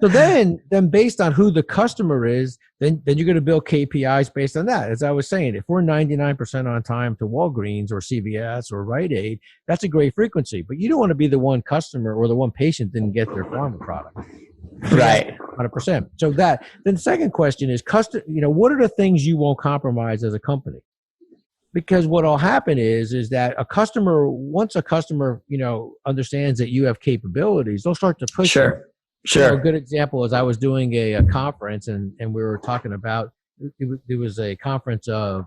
So then based on who the customer is, then you're going to build KPIs based on that. As I was saying, if we're 99% on time to Walgreens or CVS or Rite Aid, that's a great frequency. But you don't want to be the one customer or the one patient didn't get their pharma product. Right. 100%. So then the second question is, what are the things you won't compromise as a company? Because what will happen is that once a customer, understands that you have capabilities, they'll start to push you. A good example is I was doing a conference and we were talking about, it was a conference of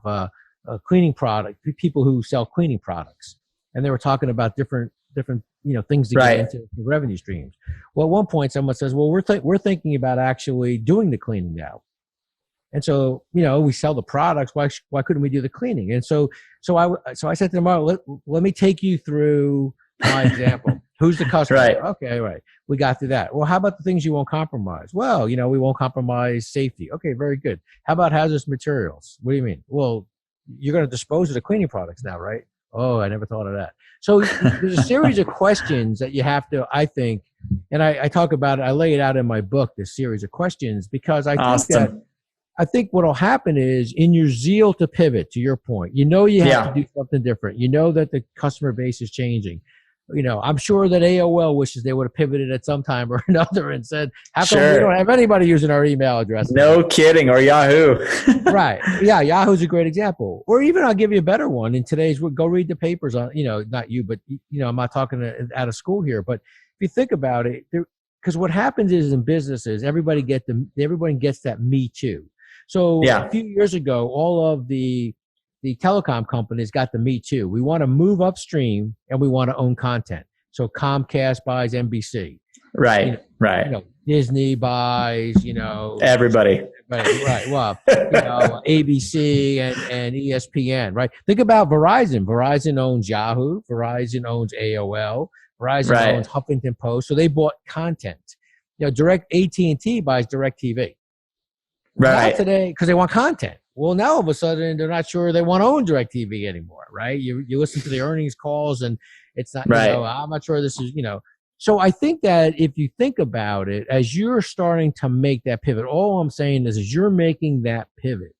cleaning product, people who sell cleaning products. And they were talking about different things to get into the revenue streams. Well, at one point someone says, well, we're thinking about actually doing the cleaning now. And so, we sell the products. Why couldn't we do the cleaning? And so I said to them, let me take you through my example. Who's the customer? Right. Okay, right. We got through that. Well, how about the things you won't compromise? Well, we won't compromise safety. Okay, very good. How about hazardous materials? What do you mean? Well, you're going to dispose of the cleaning products now, right? Oh, I never thought of that. So there's a series of questions that you have to, I think, and I talk about it, I lay it out in my book, this series of questions, because I think what will happen is in your zeal to pivot, to your point, you have to do something different. You know that the customer base is changing. I'm sure that AOL wishes they would have pivoted at some time or another and said, how come we don't have anybody using our email address? No kidding. Or Yahoo. Right. Yeah. Yahoo's a great example. Or even I'll give you a better one. In today's, go read the papers on, not you, but, I'm not talking out of school here. But if you think about it, because what happens is in businesses, everybody gets that me too. So a few years ago, all of the telecom companies got the me too. We want to move upstream and we want to own content. So Comcast buys NBC. Right. Disney buys, everybody. Right. Well, ABC and ESPN, right? Think about Verizon. Verizon owns Yahoo. Verizon owns AOL. Verizon owns Huffington Post. So they bought content. AT&T buys DirecTV. Right. Not today, because they want content. Well, now all of a sudden they're not sure they want to own DirecTV anymore, right? You listen to the earnings calls and it's not, I'm not sure this is, So I think that if you think about it, as you're starting to make that pivot, all I'm saying is you're making that pivot.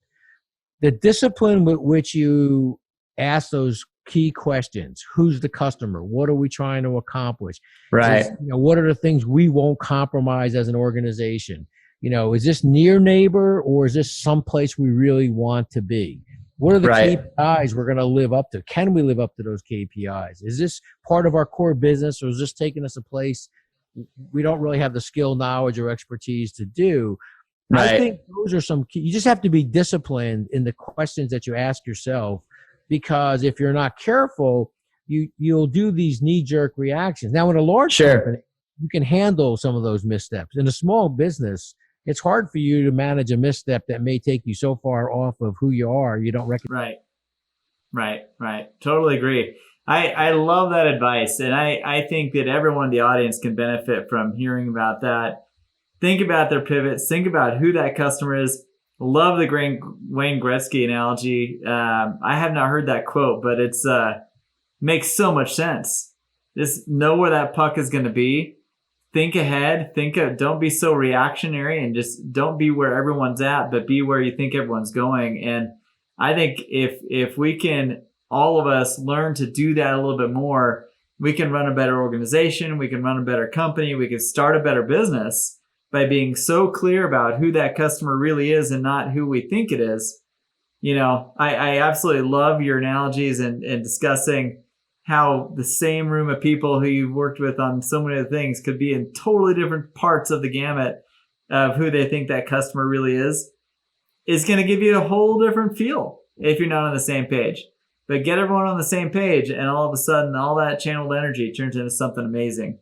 The discipline with which you ask those key questions, who's the customer? What are we trying to accomplish? Right. What are the things we won't compromise as an organization? Is this near neighbor or is this someplace we really want to be? What are the KPIs we're going to live up to? Can we live up to those KPIs? Is this part of our core business or is this taking us a place we don't really have the skill, knowledge, or expertise to do? Right. I think those are some key. You just have to be disciplined in the questions that you ask yourself, because if you're not careful, you'll do these knee-jerk reactions. Now, in a large company, you can handle some of those missteps. In a small business, it's hard for you to manage a misstep that may take you so far off of who you are, you don't recognize. Right. Totally agree. I love that advice. And I think that everyone in the audience can benefit from hearing about that. Think about their pivots. Think about who that customer is. Love the Wayne Gretzky analogy. I have not heard that quote, but it's makes so much sense. Just know where that puck is going to be. Think ahead. Don't be so reactionary and just don't be where everyone's at, but be where you think everyone's going. And I think if we can, all of us, learn to do that a little bit more, we can run a better organization. We can run a better company. We can start a better business by being so clear about who that customer really is and not who we think it is. I absolutely love your analogies and discussing how the same room of people who you've worked with on so many other things could be in totally different parts of the gamut of who they think that customer really is going to give you a whole different feel if you're not on the same page. But get everyone on the same page, and all of a sudden, all that channeled energy turns into something amazing.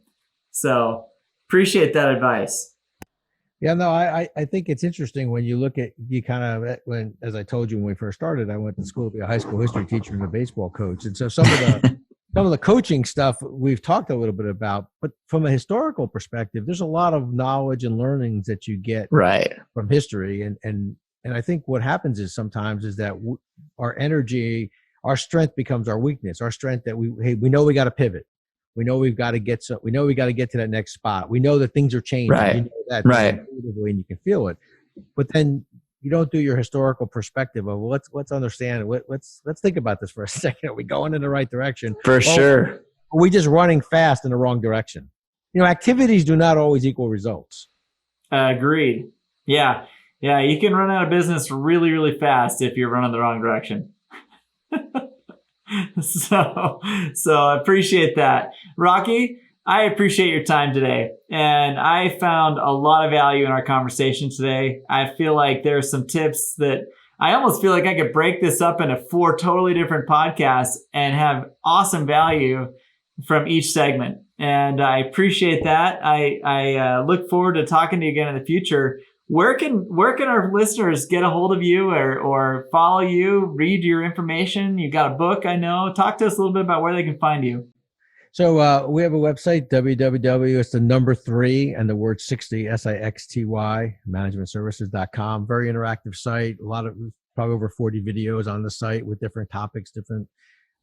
So appreciate that advice. Yeah, no, I think it's interesting when you look at, as I told you when we first started, I went to school to be a high school history teacher and a baseball coach. And so some of the coaching stuff we've talked a little bit about, but from a historical perspective, there's a lot of knowledge and learnings that you get from history. And I think what happens is sometimes is that our energy, our strength becomes our weakness. Our strength that we know we got to pivot. We know we've got to get to that next spot. We know that things are changing. Right. You know that intuitively and you can feel it. But then you don't do your historical perspective of, well, let's understand. Let's think about this for a second. Are we going in the right direction? Sure. Are we just running fast in the wrong direction? Activities do not always equal results. Agreed. Yeah. You can run out of business really, really fast if you're running the wrong direction. So I appreciate that. Rocky, I appreciate your time today. And I found a lot of value in our conversation today. I feel like there are some tips that I almost feel like I could break this up into 4 totally different podcasts and have awesome value from each segment. And I appreciate that. I look forward to talking to you again in the future. Where can our listeners get a hold of you or follow you, read your information? You've got a book, I know. Talk to us a little bit about where they can find you. So we have a website, www. It's the number 3 and the word 60, SIXTY, managementservices.com. Very interactive site. A lot of, probably over 40 videos on the site with different topics, different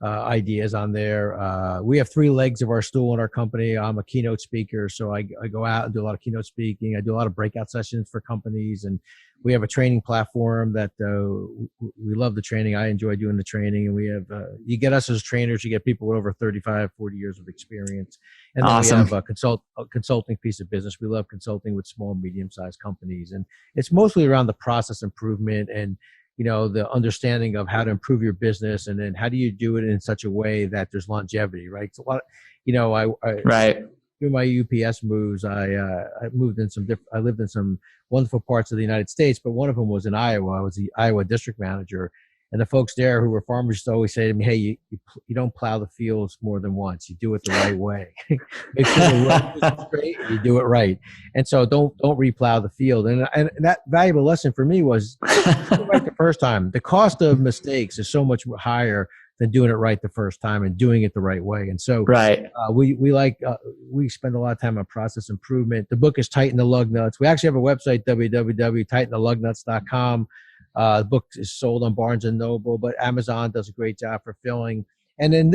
ideas on there. We have 3 legs of our stool in our company. I'm a keynote speaker, so I go out and do a lot of keynote speaking. I do a lot of breakout sessions for companies, and we have a training platform that we love the training. I enjoy doing the training, and we have you get us as trainers, you get people with over 35, 40 years of experience. And then Awesome. we have a consulting piece of business. We love consulting with small, medium-sized companies, and it's mostly around the process improvement and the understanding of how to improve your business, and then how do you do it in such a way that there's longevity, right? It's a lot, Right. Through my UPS moves, I lived in some wonderful parts of the United States, but one of them was in Iowa. I was the Iowa district manager, and the folks there who were farmers used to always say to me, "Hey, you don't plow the fields more than once. You do it the right way. Make sure the road is straight. You do it right, and so don't replow the field." And that valuable lesson for me was do it right the first time. The cost of mistakes is so much higher than doing it right the first time and doing it the right way. And so Right. we spend a lot of time on process improvement. The book is Tighten the Lug Nuts. We actually have a website, www.tightenthelugnuts.com. The book is sold on Barnes & Noble, but Amazon does a great job fulfilling. And then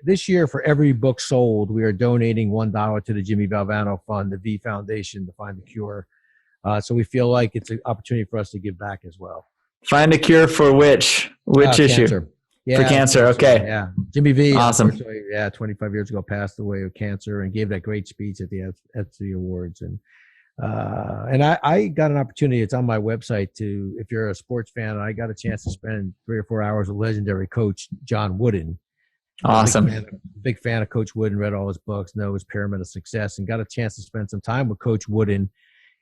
this year, for every book sold, we are donating $1 to the Jimmy Valvano Fund, the V Foundation, to find the cure. So we feel like it's an opportunity for us to give back as well. Find a cure for which issue? Cancer. For cancer. Okay. Yeah. Jimmy V, awesome. 25 years ago, passed away of cancer and gave that great speech at the S1E1 Awards. And I got an opportunity. It's on my website if you're a sports fan, I got a chance to spend 3 or 4 hours with legendary coach John Wooden. Awesome. Big fan of Coach Wooden, read all his books, know his pyramid of success, and got a chance to spend some time with Coach Wooden.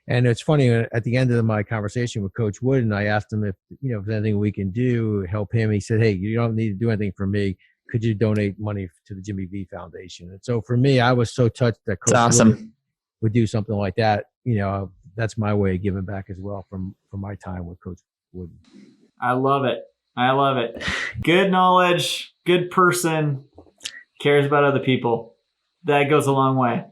And it's funny, at the end of my conversation with Coach Wooden, I asked him if there's anything we can do to help him. He said, "Hey, you don't need to do anything for me. Could you donate money to the Jimmy V Foundation?" And so for me, I was so touched that Coach Wooden would do something like that. That's my way of giving back as well from my time with Coach Wooden. I love it. Good knowledge, good person, cares about other people. That goes a long way.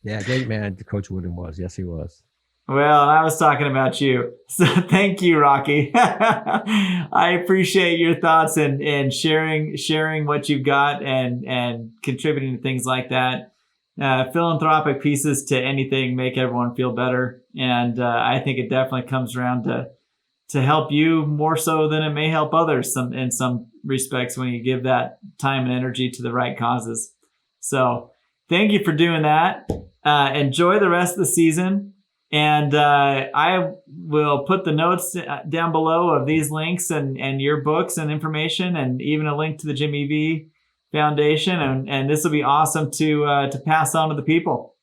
Yeah, great man Coach Wooden was. Yes, he was. Well, I was talking about you. So thank you, Rocky. I appreciate your thoughts and sharing what you've got and contributing to things like that. Philanthropic pieces to anything make everyone feel better. And I think it definitely comes around to help you more so than it may help others in some respects when you give that time and energy to the right causes. So thank you for doing that. Enjoy the rest of the season. And I will put the notes down below of these links and your books and information, and even a link to the Jimmy V Foundation. And this will be awesome to pass on to the people.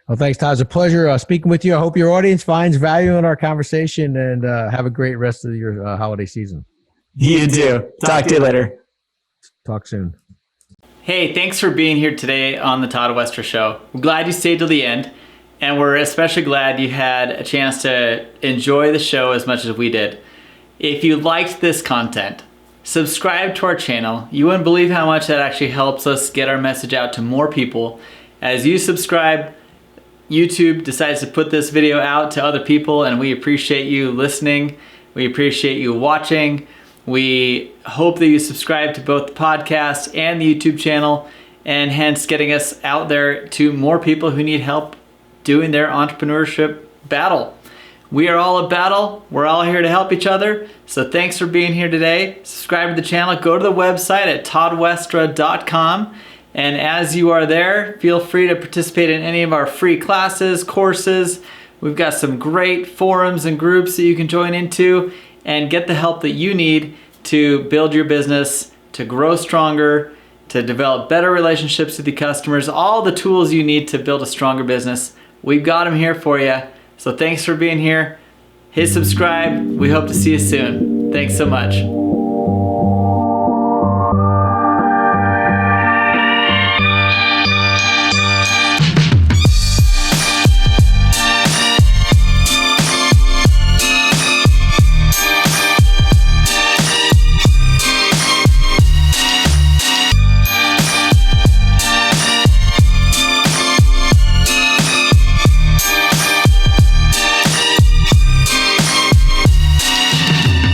Well, thanks, Todd. It's a pleasure speaking with you. I hope your audience finds value in our conversation, and have a great rest of your holiday season. You do. Talk to you later. Talk soon. Hey, thanks for being here today on the Todd Westra Show. We're glad you stayed till the end. And we're especially glad you had a chance to enjoy the show as much as we did. If you liked this content, subscribe to our channel. You wouldn't believe how much that actually helps us get our message out to more people. As you subscribe, YouTube decides to put this video out to other people, and we appreciate you listening. We appreciate you watching. We hope that you subscribe to both the podcast and the YouTube channel, and hence getting us out there to more people who need help doing their entrepreneurship battle. We are all a battle. We're all here to help each other. So thanks for being here today. Subscribe to the channel. Go to the website at toddwestra.com. And as you are there, feel free to participate in any of our free classes, courses. We've got some great forums and groups that you can join into and get the help that you need to build your business, to grow stronger, to develop better relationships with the customers, all the tools you need to build a stronger business. We've got them here for you. So thanks for being here. Hit subscribe. We hope to see you soon. Thanks so much.